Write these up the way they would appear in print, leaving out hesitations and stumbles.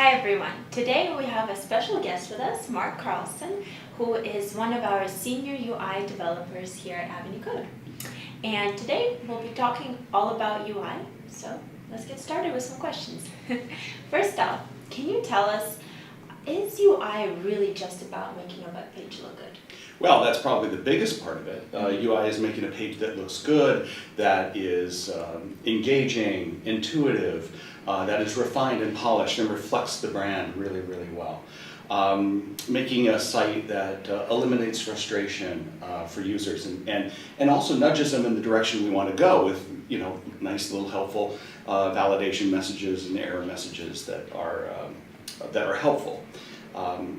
Hi everyone. Today we have a special guest with us, Mark Carlson, who is one of our senior UI developers here at Avenue Code. And today we'll be talking all about UI, so let's get started with some questions. First off, can you tell us, is UI really just about making a web page look good? Well, that's probably the biggest part of it. UI is making a page that looks good, that is engaging, intuitive, that is refined and polished and reflects the brand really, really well. Making a site that eliminates frustration for users and also nudges them in the direction we want to go with, nice little helpful validation messages and error messages that are helpful.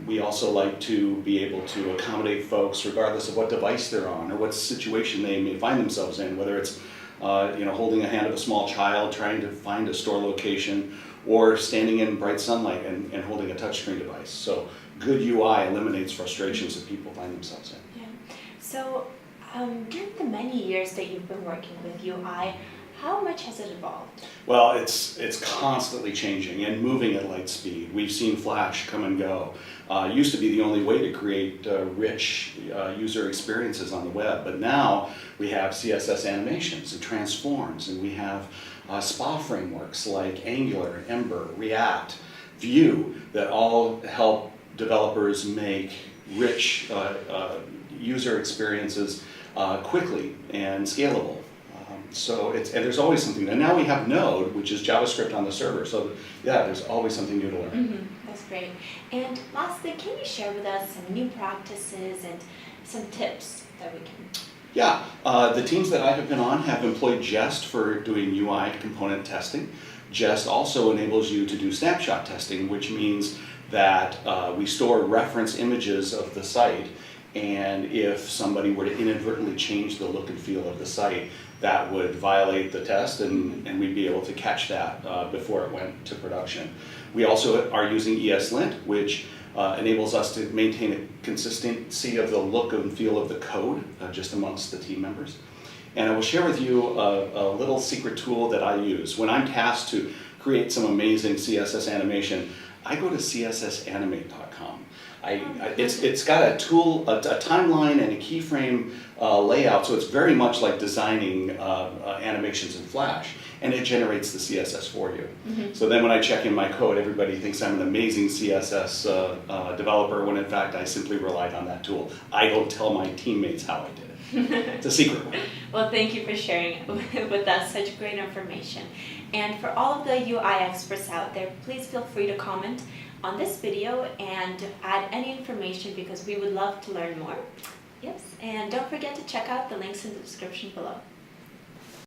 We also like to be able to accommodate folks regardless of what device they're on or what situation they may find themselves in, whether it's holding a hand of a small child trying to find a store location or standing in bright sunlight and holding a touchscreen device. So good UI eliminates frustrations that people find themselves in. Yeah. So during the many years that you've been working with UI, how much has it evolved? Well, it's constantly changing and moving at light speed. We've seen Flash come and go. Used to be the only way to create rich user experiences on the web, but now we have CSS animations and transforms, and we have SPA frameworks like Angular, Ember, React, Vue that all help developers make rich user experiences quickly and scalable. And there's always something. And now we have Node, which is JavaScript on the server. So yeah, there's always something new to learn. Mm-hmm. That's great. And lastly, can you share with us some new practices and some tips that we can? Yeah, the teams that I have been on have employed Jest for doing UI component testing. Jest also enables you to do snapshot testing, which means that we store reference images of the site. And if somebody were to inadvertently change the look and feel of the site, that would violate the test, and we'd be able to catch that before it went to production. We also are using ESLint, which enables us to maintain a consistency of the look and feel of the code just amongst the team members. And I will share with you a little secret tool that I use. When I'm tasked to create some amazing CSS animation, I go to cssanimate.com. It's got a tool, a timeline, and a keyframe layout, so it's very much like designing animations in Flash, and it generates the CSS for you. Mm-hmm. So then when I check in my code, everybody thinks I'm an amazing CSS developer, when in fact I simply relied on that tool. I don't tell my teammates how I did it. It's a secret one. Well, thank you for sharing with us such great information. And for all of the UI experts out there, please feel free to comment on this video and add any information because we would love to learn more. Yes, and don't forget to check out the links in the description below.